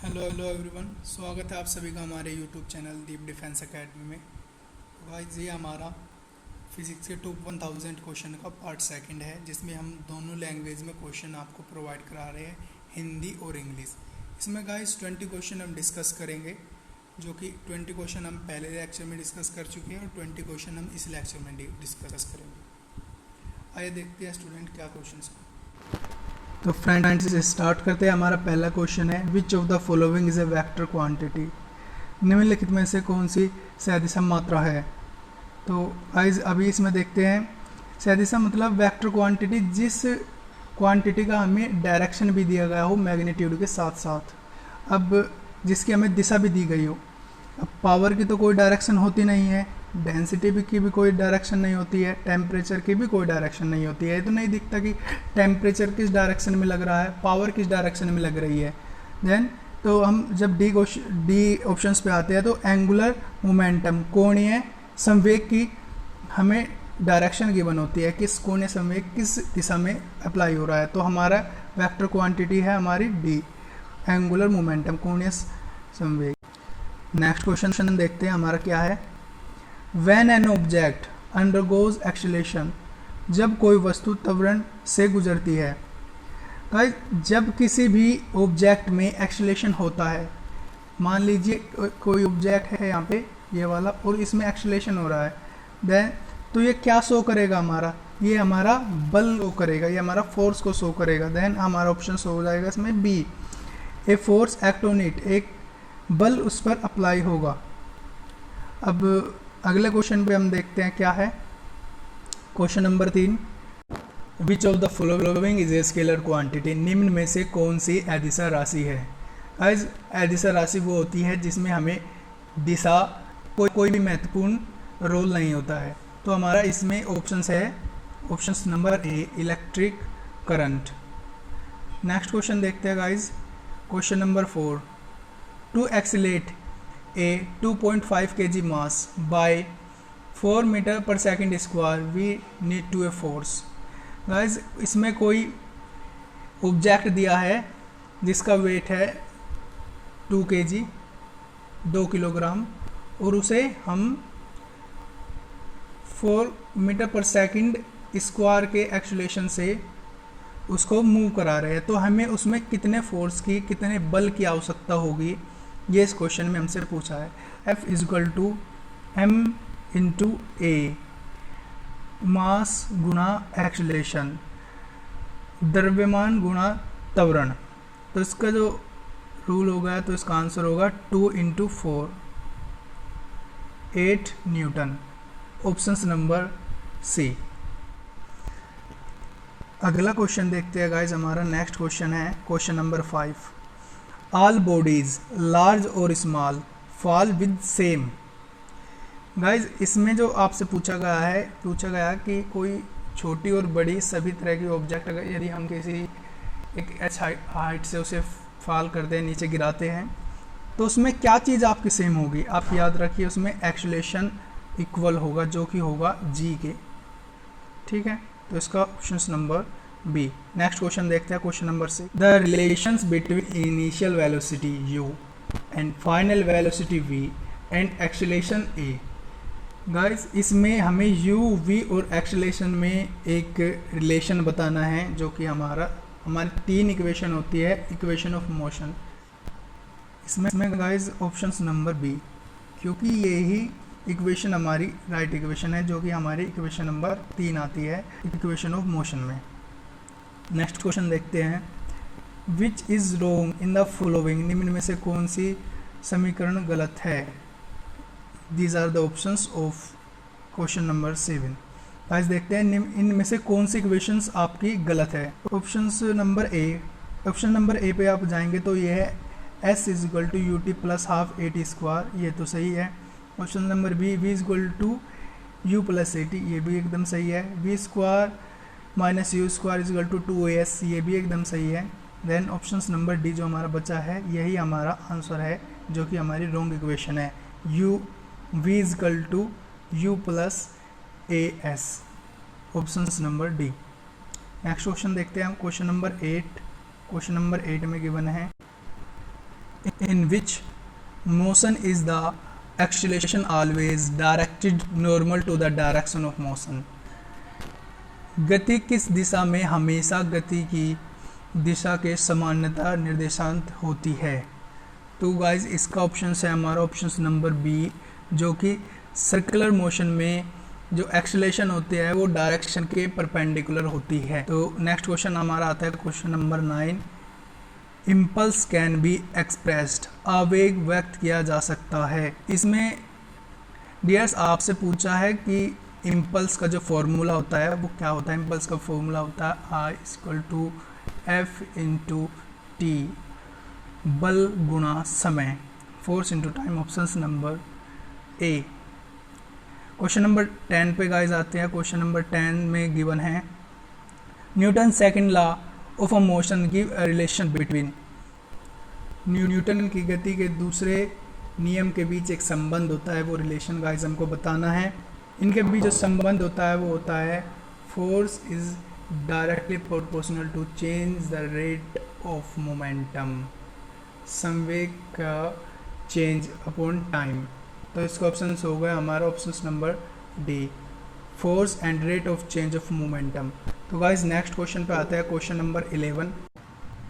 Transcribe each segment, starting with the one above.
Hello everyone, स्वागत है आप सभी का हमारे यूट्यूब चैनल दीप डिफेंस एकेडमी में। तो गाइस ये हमारा फिजिक्स के टॉप 1000 क्वेश्चन का पार्ट सेकंड है, जिसमें हम दोनों लैंग्वेज में क्वेश्चन आपको प्रोवाइड करा रहे हैं, हिंदी और इंग्लिश। इसमें गाइस 20 क्वेश्चन हम डिस्कस करेंगे, जो कि 20 क्वेश्चन हम पहले लेक्चर में डिस्कस कर चुके हैं और 20 क्वेश्चन हम इस लेक्चर में डिस्कस करेंगे। आइए देखते हैं स्टूडेंट क्या क्वेश्चन है। तो फ्रेंड्स स्टार्ट करते हैं। हमारा पहला क्वेश्चन है, which of the following is a vector quantity. निम्नलिखित में से कौन सी सदिशा मात्रा है। तो गाइस अभी इसमें देखते हैं, सदिशा मतलब वेक्टर क्वांटिटी जिस क्वांटिटी का हमें डायरेक्शन भी दिया गया हो मैग्नीट्यूड के साथ साथ, अब जिसकी हमें दिशा भी दी गई हो। अब पावर की तो कोई डायरेक्शन होती नहीं है, डेंसिटी की भी कोई डायरेक्शन नहीं होती है, टेम्परेचर की भी कोई डायरेक्शन नहीं होती है। ये तो नहीं दिखता कि टेम्परेचर किस डायरेक्शन में लग रहा है, पावर किस डायरेक्शन में लग रही है। देन तो हम जब डी ऑप्शंस पे आते हैं तो एंगुलर मोमेंटम कोणीय संवेग की हमें डायरेक्शन गिवन होती है, किस कोणीय संवेग किस दिशा में अप्लाई हो रहा है। तो हमारा वेक्टर क्वांटिटी है हमारी डी, एंगुलर मोमेंटम कोणीय संवेग। नेक्स्ट क्वेश्चन देखते हैं हमारा क्या है। When an object undergoes acceleration, जब कोई वस्तु त्वरण से गुजरती है। गाइस जब किसी भी ऑब्जेक्ट में एक्सेलेरेशन होता है, मान लीजिए कोई ऑब्जेक्ट है यहाँ पे ये वाला और इसमें एक्सेलेरेशन हो रहा है, देन तो ये क्या शो करेगा, हमारा ये हमारा बल शो करेगा, ये हमारा फोर्स को शो करेगा। देन हमारा ऑप्शन शो हो जाएगा इसमें B, a force act on it, एक बल उस पर अप्लाई होगा। अब अगले क्वेश्चन पे हम देखते हैं क्या है। Question number 3, which of the following is a scalar quantity. निम्न में से कौन सी अदिशा राशि है। गाइस अदिशा राशि वो होती है जिसमें हमें दिशा कोई भी महत्वपूर्ण रोल नहीं होता है। तो हमारा इसमें ऑप्शंस है, options number A electric current. Next question देखते हैं guys. Question number 4, to accelerate a 2.5 kg mass by 4 metre per second square we need to a force. Guys इसमें कोई ऑब्जेक्ट दिया है जिसका वेट है 2 kg 2 किलोग्राम, और उसे हम 4 मीटर पर सेकेंड स्क्वायर के एक्सेलरेशन से उसको मूव करा रहे हैं। तो हमें उसमें कितने फोर्स की, कितने बल की आवश्यकता होगी, ये इस क्वेश्चन में हमसे पूछा है। F is equal to M into A, mass गुणा एक्सेलरेशन, द्रव्यमान गुणा त्वरण। तो इसका जो रूल होगा तो इसका आंसर होगा 2 into 4 8 Newton. Options number C. अगला क्वेश्चन देखते हैं गाइज। हमारा नेक्स्ट क्वेश्चन है question number 5, all bodies large और small fall with same. Guys इसमें जो आपसे पूछा गया कि कोई छोटी और बड़ी सभी तरह की ऑब्जेक्ट अगर यदि हम किसी एक एच हाइट से उसे फॉल करते हैं, नीचे गिराते हैं, तो उसमें क्या चीज़ आपकी सेम होगी। आप याद रखिए उसमें एक्सेलरेशन इक्वल होगा, जो कि होगा जी के। ठीक है, तो इसका option number B. Next question देखते हैं question number 6, the relations between initial velocity u and final velocity v and acceleration a। Guys इसमें हमें u v और एक्सेलरेशन में एक रिलेशन बताना है, जो कि हमारी 3 इक्वेशन होती है, इक्वेशन ऑफ मोशन। इसमें गाइस ऑप्शंस नंबर बी, क्योंकि ये ही इक्वेशन हमारी राइट इक्वेशन है, जो कि हमारी इक्वेशन नंबर 3 आती है इक्वेशन ऑफ मोशन में। नेक्स्ट क्वेश्चन देखते हैं, which is wrong in the following. निम्न में से कौन सी समीकरण गलत है। These are the options of question number 7। आज देखते हैं इनमें से कौन सी इक्वेशंस आपकी गलत है। Options number A, option number A पे आप जाएंगे तो ये है s is equal to u t plus half a t square, ये तो सही है। Option number B, v is equal to u plus a t, ये भी एकदम सही है। v square minus u square is equal to 2as, ये भी एकदम सही है। देन ऑप्शन नंबर डी जो हमारा बचा है, यही हमारा आंसर है, जो कि हमारी रॉन्ग इक्वेशन है। v is equal to u plus a s, option number D. Next question देखते हैं हम क्वेश्चन नंबर 8। क्वेश्चन नंबर 8 में गिवन है in which motion is the acceleration always directed normal to the direction of motion। गति किस दिशा में हमेशा गति की दिशा के समानता निर्देशांत होती है। तो गाइज इसका ऑप्शन है हमारा ऑप्शन नंबर बी, जो कि सर्कुलर मोशन में जो एक्सेलेरेशन होती है वो डायरेक्शन के परपेंडिकुलर होती है। तो नेक्स्ट क्वेश्चन हमारा आता है question number 9। Impulse can be expressed, आवेग व्यक्त किया जा सकता है। इसमें डियर्स आपसे पूछा है कि इम्पल्स का जो फॉर्मूला होता है वो क्या होता है। इम्पल्स का फॉर्मूला होता है I=F×T, बल गुणा समय, force into time, option number ए। क्वेश्चन नंबर 10 पे गाइस आते हैं। क्वेश्चन नंबर 10 में गिवन है Newton second law of a motion give a relation between. Newton की गति के दूसरे नियम के बीच एक संबंध होता है, वो रिलेशन गाइस हमको बताना है। इनके बीच जो संबंध होता है वो होता है force is directly proportional to change the rate of momentum, संवेग का चेंज अपॉन टाइम। तो इसका ऑप्शन हो गया हमारा option number D, force and rate of change of momentum. तो गाइस नेक्स्ट क्वेश्चन पे आता है question number 11।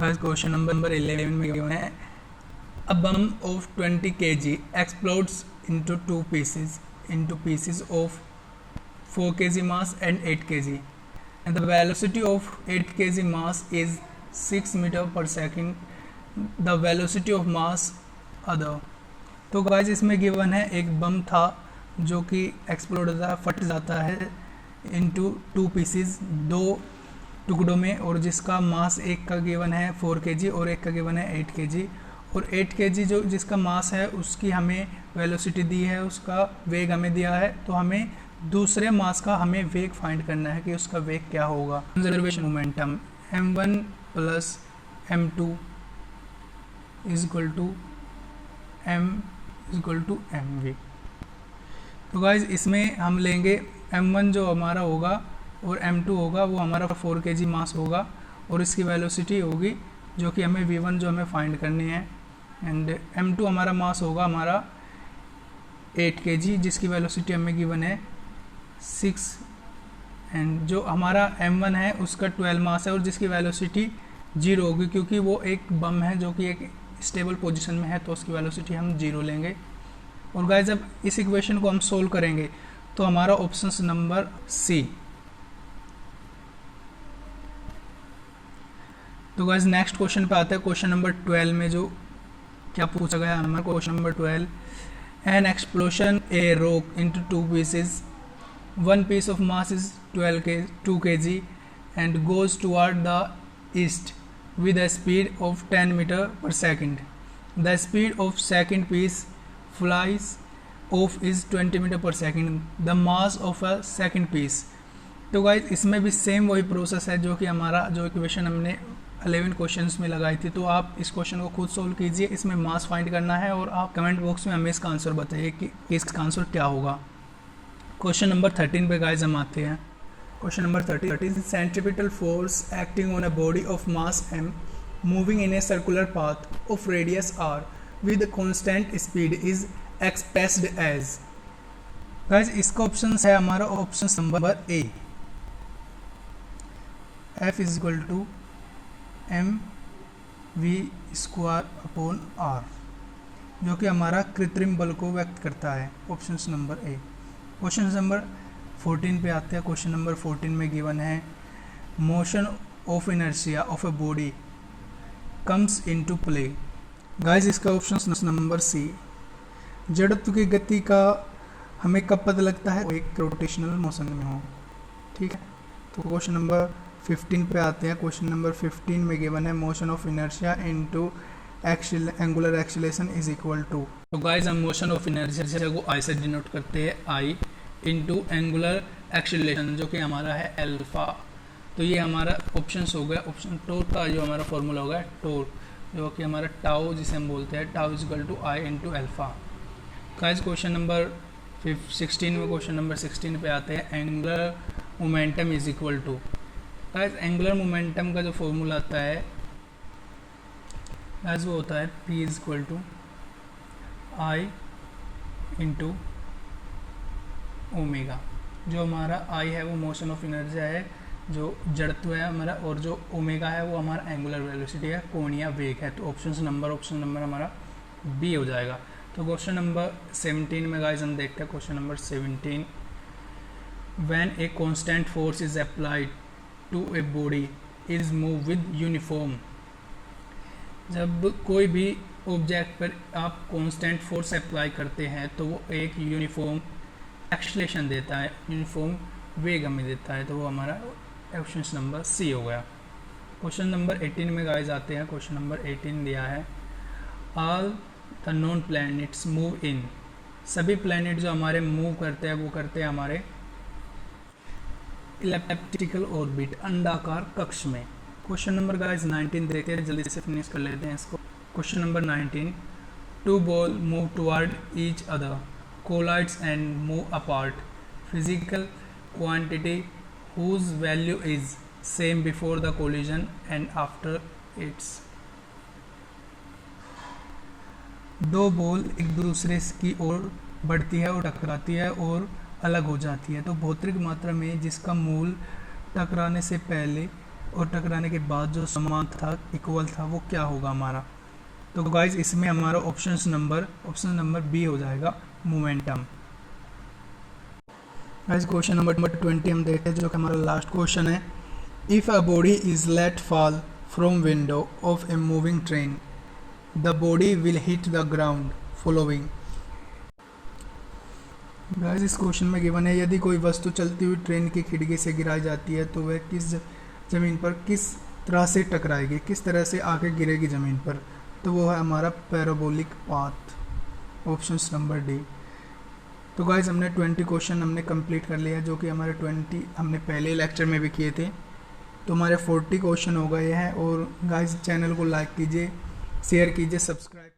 Guys question number 11 में गिवन है अ बम of 20 kg explodes into pieces of 4 kg mass and 8 kg and the velocity of 8 kg mass is 6 meter per second, the velocity of mass other। तो guys इसमें given है एक बम था जो कि explode होता है, फट जाता है इनटू 2 पीसेस, 2 टुकड़ों में, और जिसका मास एक का गिवन है 4 kg और एक का गिवन है 8 kg। और 8 kg जो जिसका मास है उसकी हमें वेलोसिटी दी है, उसका वेग हमें दिया है। तो हमें दूसरे मास का हमें वेग फाइंड करना है कि उसका वेग क्या होगा। Conservation momentum m1 plus m2 is equal to mv। तो गाइज इसमें हम लेंगे m1 जो हमारा होगा और m2 होगा वो हमारा 4 kg मास होगा, और इसकी वेलोसिटी होगी जो कि हमें v1 जो हमें फाइंड करनी है, एंड m2 हमारा मास होगा हमारा 8 kg जिसकी वेलोसिटी हमें गिवन है 6, एंड जो हमारा m1 है उसका 12 मास है और जिसकी वेलोसिटी 0 होगी क्योंकि वो एक बम है जो कि एक स्टेबल पोजीशन में है, तो उसकी वेलोसिटी हम 0 लेंगे। और गाइस जब इस इक्वेशन को हम सोल्व करेंगे तो हमारा ऑप्शन नंबर सी। तो गाइस नेक्स्ट क्वेश्चन पे आता है क्वेश्चन नंबर 12 में जो क्या पूछा गया हमारा question number 12। An explosion a rock into 2 pieces, one piece of mass is 2 kg and goes toward the east with a speed of 10 meter per second. The speed of second piece flies off is 20 meter per second. The mass of a second piece। तो guys इसमें भी same वही process है जो कि हमारा जो equation हमने 11 क्वेश्चंस में लगाई थी। तो आप इस क्वेश्चन को खुद सोल्व कीजिए, इसमें मास फाइंड करना है और आप कमेंट बॉक्स में हमें इसका आंसर बताइए कि इसका आंसर क्या होगा। क्वेश्चन नंबर 13 पे गाइज हम आते हैं। Question number 13, centripetal force acting on a body of mass m moving in a circular path of radius r with constant speed is expressed as. Guys इसका ऑप्शन है हमारा option number A, F is equal to mv²/r, जो कि हमारा कृत्रिम बल को व्यक्त करता है, ऑप्शन नंबर ए। क्वेश्चन नंबर 14 पे आते हैं। क्वेश्चन नंबर 14 में गिवन है motion of inertia of a body comes into play. Guys इसका ऑप्शन नंबर सी, जड़त्व की गति का हमें कब पता लगता है, एक रोटेशनल मोशन में हो। ठीक है, तो क्वेश्चन नंबर 15 पे आते हैं। क्वेश्चन नंबर 15 में गिवन है motion of inertia into angular acceleration is equal to. तो गाइस हम मोशन ऑफ इनर्शिया को आई से डिनोट करते हैं, आई इंटू एंगुलर एक्सीलरेशन जो कि हमारा है अल्फा। तो ये हमारा ऑप्शन हो गया। ऑप्शन टॉर्क का जो हमारा फॉर्मूला होगा टॉर्क, जो कि हमारा टाउ जिसे हम बोलते हैं, tau is equal to I into alpha. Guys question number 16 में क्वेश्चन नंबर 16 पे आते हैं, angular momentum is equal to. Guys angular momentum का जो फॉर्मूला आता है गाइस वो होता है P is equal to I into omega. जो हमारा आई है वो मोशन ऑफ इनर्जिया है, जो जड़त्व है हमारा, और जो ओमेगा है वो हमारा एंगुलर वेलोसिटी है, कोणीय वेग है। तो ऑप्शन नंबर हमारा बी हो जाएगा। तो क्वेश्चन नंबर 17 में गाइस हम देखते हैं question number 17। When a constant force is applied to a body is move with uniform. जब कोई भी ऑब्जेक्ट पर आप कांस्टेंट फोर्स अप्लाई करते हैं तो वो एक यूनिफॉर्म एक्सलेशन देता है, यूनिफॉर्म वेग हमें देता है। तो वो हमारा ऑप्शन नंबर सी हो गया। क्वेश्चन नंबर 18 में गाइस आते हैं। क्वेश्चन नंबर 18 दिया है all the non planets move in. सभी प्लैनेट जो हमारे मूव करते हैं वो करते हैं हमारे इलेप्टिकल ऑर्बिट, अंडाकार कक्ष में। क्वेश्चन नंबर गाइस 19 देखते हैं, जल्दी से फिनिश कर लेते हैं इसको। Question number 19, two ball move toward each other, collides and move apart, physical quantity whose value is same before the collision and after its। दो बॉल एक दूसरे की ओर बढ़ती है और टकराती है और अलग हो जाती है। तो भौतिक मात्रा में जिसका मूल टकराने से पहले और टकराने के बाद जो समान था, इक्वल था, वो क्या होगा हमारा। तो गाइज इसमें हमारा ऑप्शन नंबर बी हो जाएगा, मोमेंटम। गाइस क्वेश्चन नंबर 20 हम देखते हैं, जो कि हमारा लास्ट क्वेश्चन है। If a body is let fall from window of a moving train, the body will hit the ground following. Guys इस क्वेश्चन में गिवन है, यदि कोई वस्तु चलती हुई ट्रेन की खिड़की से गिराई जाती है तो वह किस ज़मीन पर किस तरह से टकराएगी, किस तरह से आके गिरेगी ज़मीन पर। तो वो है हमारा parabolic path, option number D. तो गाइज हमने 20 क्वेश्चन हमने कंप्लीट कर लिया, जो कि हमारे 20 हमने पहले लेक्चर में भी किए थे। तो हमारे 40 क्वेश्चन हो गए हैं। और गाइज चैनल को लाइक कीजिए, शेयर कीजिए, सब्सक्राइब